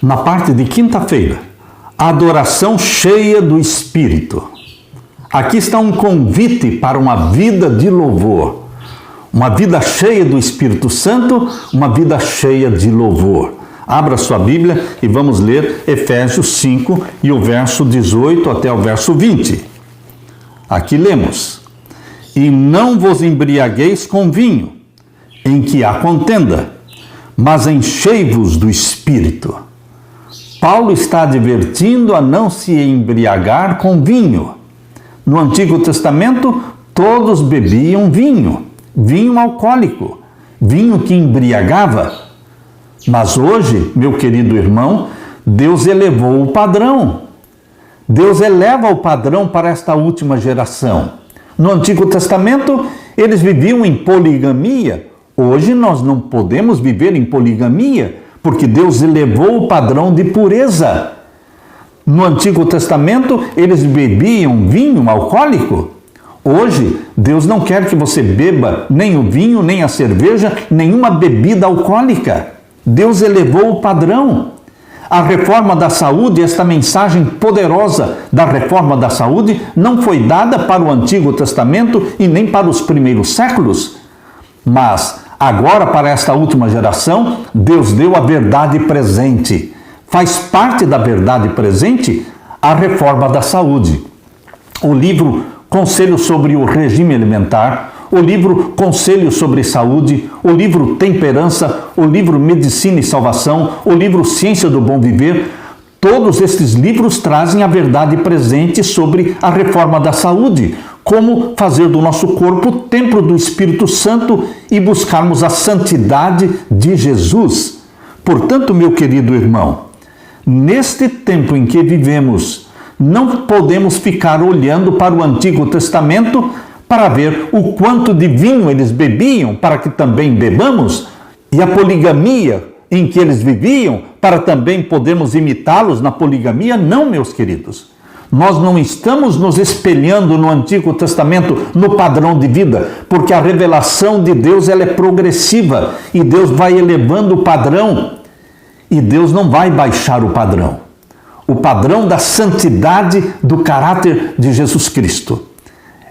Na parte de quinta-feira, a adoração cheia do Espírito. Aqui está um convite para uma vida de louvor, uma vida cheia do Espírito Santo, uma vida cheia de louvor. Abra sua Bíblia e vamos ler Efésios 5 e o verso 18 até o verso 20. Aqui lemos: E não vos embriagueis com vinho, em que há contenda, mas enchei-vos do Espírito. Paulo está advertindo a não se embriagar com vinho. No Antigo Testamento, todos bebiam vinho, vinho alcoólico, vinho que embriagava. Mas hoje, meu querido irmão, Deus elevou o padrão. Deus eleva o padrão para esta última geração. No Antigo Testamento, eles viviam em poligamia. Hoje nós não podemos viver em poligamia, porque Deus elevou o padrão de pureza. No Antigo Testamento, eles bebiam vinho alcoólico. Hoje, Deus não quer que você beba nem o vinho, nem a cerveja, nenhuma bebida alcoólica. Deus elevou o padrão. A reforma da saúde, esta mensagem poderosa da reforma da saúde, não foi dada para o Antigo Testamento e nem para os primeiros séculos. Mas agora, para esta última geração, Deus deu a verdade presente. Faz parte da verdade presente a reforma da saúde. O livro Conselho sobre o Regime Alimentar, o livro Conselho sobre Saúde, o livro Temperança, o livro Medicina e Salvação, o livro Ciência do Bom Viver, todos estes livros trazem a verdade presente sobre a reforma da saúde, como fazer do nosso corpo o templo do Espírito Santo e buscarmos a santidade de Jesus. Portanto, meu querido irmão, neste tempo em que vivemos, não podemos ficar olhando para o Antigo Testamento para ver o quanto de vinho eles bebiam, para que também bebamos, e a poligamia em que eles viviam, para também podermos imitá-los na poligamia. Não, meus queridos. Nós não estamos nos espelhando no Antigo Testamento, no padrão de vida, porque a revelação de Deus ela é progressiva, e Deus vai elevando o padrão, e Deus não vai baixar o padrão. O padrão da santidade do caráter de Jesus Cristo.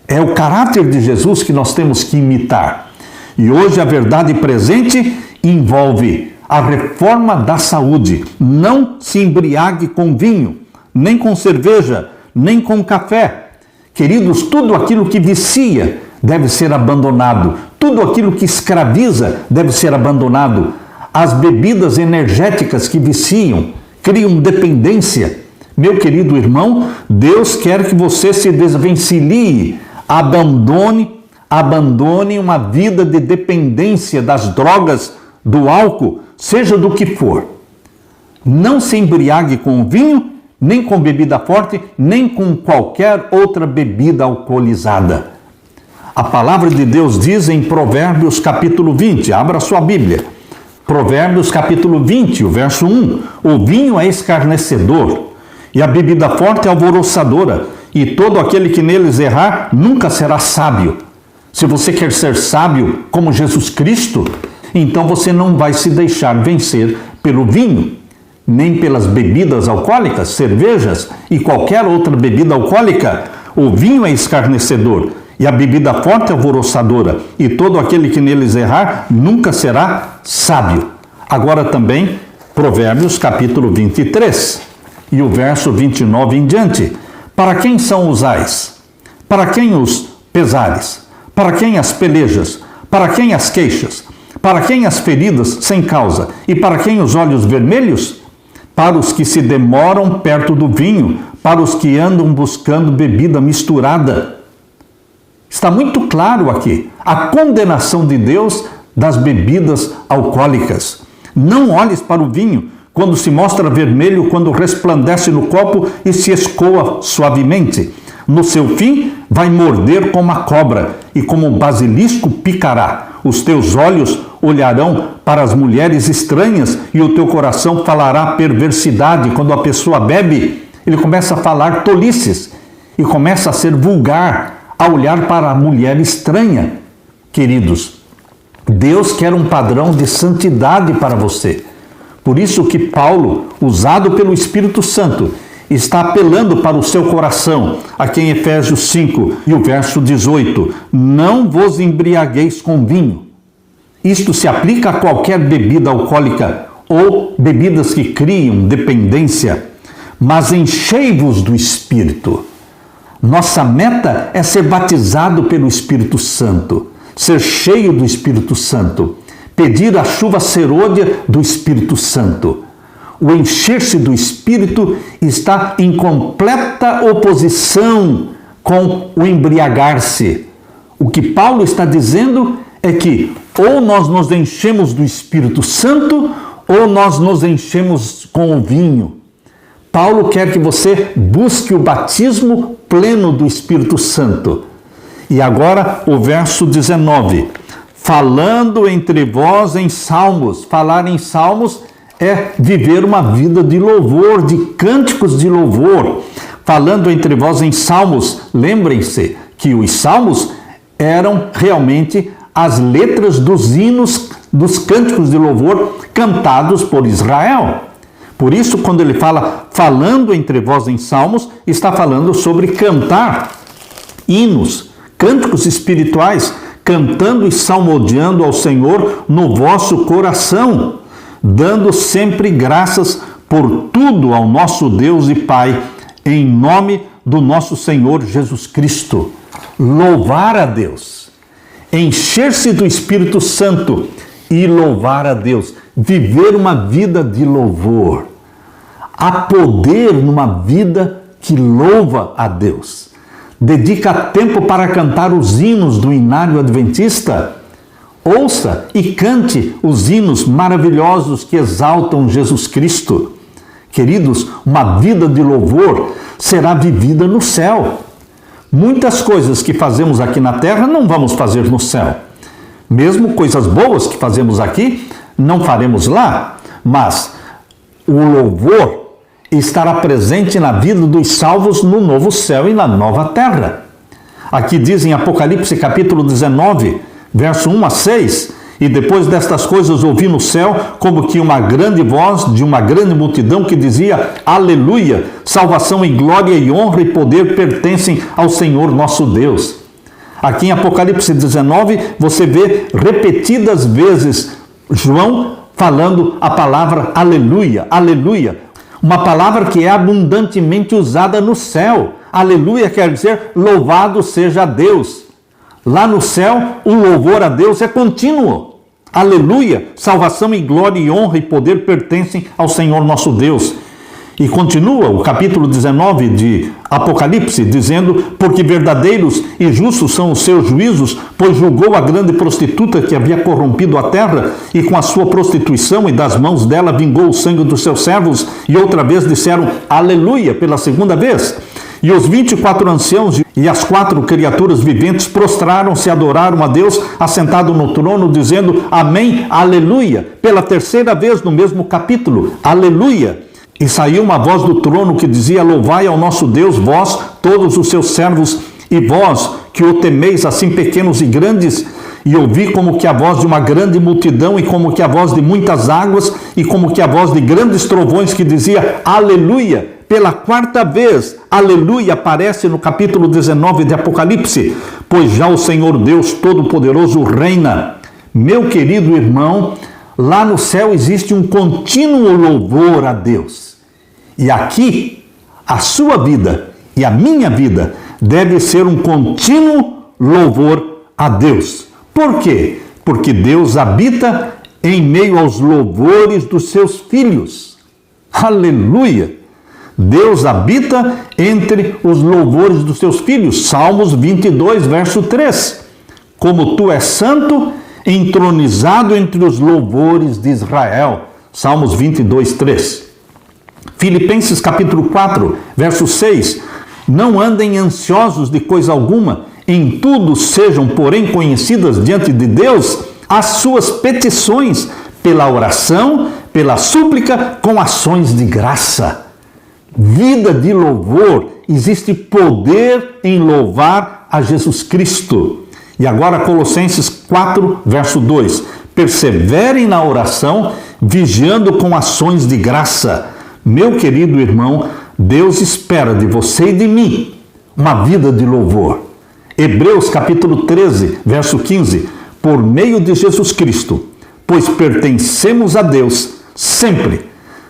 É o caráter de Jesus que nós temos que imitar. E hoje a verdade presente envolve a reforma da saúde. Não se embriague com vinho, nem com cerveja, nem com café. Queridos, tudo aquilo que vicia deve ser abandonado. Tudo aquilo que escraviza deve ser abandonado. As bebidas energéticas que viciam, criam dependência. Meu querido irmão, Deus quer que você se desvencilhe, abandone uma vida de dependência das drogas, do álcool, seja do que for. Não se embriague com vinho, nem com bebida forte, nem com qualquer outra bebida alcoolizada. A palavra de Deus diz em Provérbios capítulo 20, abra sua Bíblia. Provérbios capítulo 20, o verso 1, o vinho é escarnecedor e a bebida forte é alvoroçadora, e todo aquele que neles errar nunca será sábio. Se você quer ser sábio como Jesus Cristo, então você não vai se deixar vencer pelo vinho, nem pelas bebidas alcoólicas, cervejas e qualquer outra bebida alcoólica. O vinho é escarnecedor e a bebida forte é alvoroçadora, e todo aquele que neles errar nunca será sábio. Agora também, Provérbios capítulo 23 e o verso 29 em diante. Para quem são os ais? Para quem os pesares? Para quem as pelejas? Para quem as queixas? Para quem as feridas sem causa? E para quem os olhos vermelhos? Para os que se demoram perto do vinho, para os que andam buscando bebida misturada. Está muito claro aqui a condenação de Deus das bebidas alcoólicas. Não olhes para o vinho quando se mostra vermelho, quando resplandece no copo e se escoa suavemente. No seu fim, vai morder como a cobra e como um basilisco picará. Os teus olhos olharão para as mulheres estranhas e o teu coração falará perversidade. Quando a pessoa bebe, ele começa a falar tolices e começa a ser vulgar, a olhar para a mulher estranha. Queridos, Deus quer um padrão de santidade para você. Por isso que Paulo, usado pelo Espírito Santo, está apelando para o seu coração, aqui em Efésios 5 e o verso 18: não vos embriagueis com vinho. Isto se aplica a qualquer bebida alcoólica ou bebidas que criam dependência, mas enchei-vos do Espírito. Nossa meta é ser batizado pelo Espírito Santo, ser cheio do Espírito Santo, pedir a chuva serôdia do Espírito Santo. O encher-se do Espírito está em completa oposição com o embriagar-se. O que Paulo está dizendo é que ou nós nos enchemos do Espírito Santo ou nós nos enchemos com o vinho. Paulo quer que você busque o batismo pleno do Espírito Santo. E agora o verso 19. Falando entre vós em salmos. Falar em salmos é viver uma vida de louvor, de cânticos de louvor. Falando entre vós em salmos. Lembrem-se que os salmos eram realmente as letras dos hinos, dos cânticos de louvor cantados por Israel. Por isso, quando ele fala falando entre vós em salmos, está falando sobre cantar hinos, cânticos espirituais, cantando e salmodiando ao Senhor no vosso coração, dando sempre graças por tudo ao nosso Deus e Pai, em nome do nosso Senhor Jesus Cristo. Louvar a Deus, encher-se do Espírito Santo e louvar a Deus, viver uma vida de louvor. Há poder numa vida que louva a Deus. Dedica tempo para cantar os hinos do Inário Adventista. Ouça e cante os hinos maravilhosos que exaltam Jesus Cristo. Queridos, uma vida de louvor será vivida no céu. Muitas coisas que fazemos aqui na terra não vamos fazer no céu. Mesmo coisas boas que fazemos aqui, não faremos lá. Mas o louvor estará presente na vida dos salvos no novo céu e na nova terra. Aqui diz em Apocalipse capítulo 19, verso 1 a 6, e depois destas coisas ouvi no céu como que uma grande voz de uma grande multidão que dizia: Aleluia! Salvação e glória e honra e poder pertencem ao Senhor nosso Deus. Aqui em Apocalipse 19, você vê repetidas vezes João falando a palavra aleluia, aleluia. Uma palavra que é abundantemente usada no céu. Aleluia quer dizer louvado seja Deus. Lá no céu, o louvor a Deus é contínuo. Aleluia, salvação e glória e honra e poder pertencem ao Senhor nosso Deus. E continua o capítulo 19 de Apocalipse, dizendo: porque verdadeiros e justos são os seus juízos, pois julgou a grande prostituta que havia corrompido a terra, e com a sua prostituição e das mãos dela vingou o sangue dos seus servos. E outra vez disseram aleluia pela segunda vez. E os 24 anciãos e as 4 criaturas viventes prostraram-se e adoraram a Deus assentado no trono, dizendo amém, aleluia, pela terceira vez no mesmo capítulo, aleluia. E saiu uma voz do trono que dizia: louvai ao nosso Deus, vós, todos os seus servos, e vós, que o temeis, assim pequenos e grandes. E ouvi como que a voz de uma grande multidão, e como que a voz de muitas águas, e como que a voz de grandes trovões, que dizia aleluia. Pela 4ª vez, aleluia, aparece no capítulo 19 de Apocalipse. Pois já o Senhor Deus Todo-Poderoso reina. Meu querido irmão, lá no céu existe um contínuo louvor a Deus. E aqui, a sua vida e a minha vida deve ser um contínuo louvor a Deus. Por quê? Porque Deus habita em meio aos louvores dos seus filhos. Aleluia! Deus habita entre os louvores dos seus filhos. Salmos 22, verso 3. Como tu és santo, entronizado entre os louvores de Israel. Salmos 22, 3. Filipenses capítulo 4, verso 6. Não andem ansiosos de coisa alguma, em tudo sejam, porém, conhecidas diante de Deus as suas petições, pela oração, pela súplica, com ações de graça. Vida de louvor, existe poder em louvar a Jesus Cristo. E agora Colossenses 4, verso 2. Perseverem na oração, vigiando com ações de graça. Meu querido irmão, Deus espera de você e de mim uma vida de louvor. Hebreus capítulo 13, verso 15, por meio de Jesus Cristo, pois pertencemos a Deus sempre,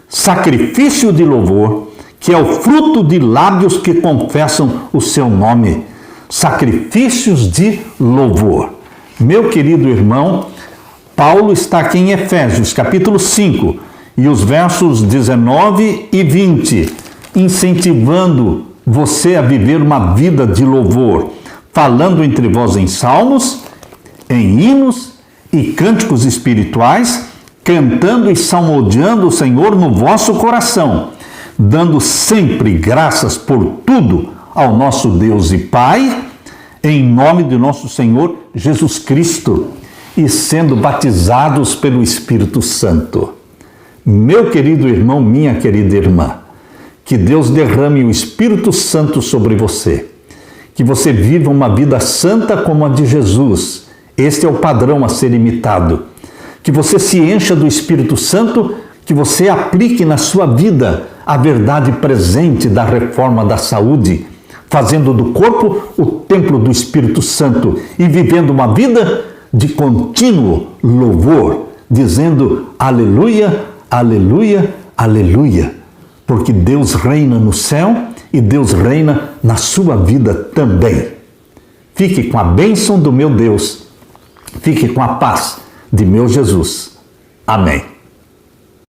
sacrifício de louvor, que é o fruto de lábios que confessam o seu nome. Sacrifícios de louvor. Meu querido irmão, Paulo está aqui em Efésios, capítulo 5, e os versos 19 e 20, incentivando você a viver uma vida de louvor, falando entre vós em salmos, em hinos e cânticos espirituais, cantando e salmodiando o Senhor no vosso coração, dando sempre graças por tudo ao nosso Deus e Pai, em nome de nosso Senhor Jesus Cristo, e sendo batizados pelo Espírito Santo. Meu querido irmão, minha querida irmã, que Deus derrame o Espírito Santo sobre você, que você viva uma vida santa como a de Jesus. Este é o padrão a ser imitado. Que você se encha do Espírito Santo, que você aplique na sua vida a verdade presente da reforma da saúde, fazendo do corpo o templo do Espírito Santo e vivendo uma vida de contínuo louvor, dizendo aleluia, aleluia, aleluia, porque Deus reina no céu e Deus reina na sua vida também. Fique com a bênção do meu Deus, fique com a paz de meu Jesus. Amém.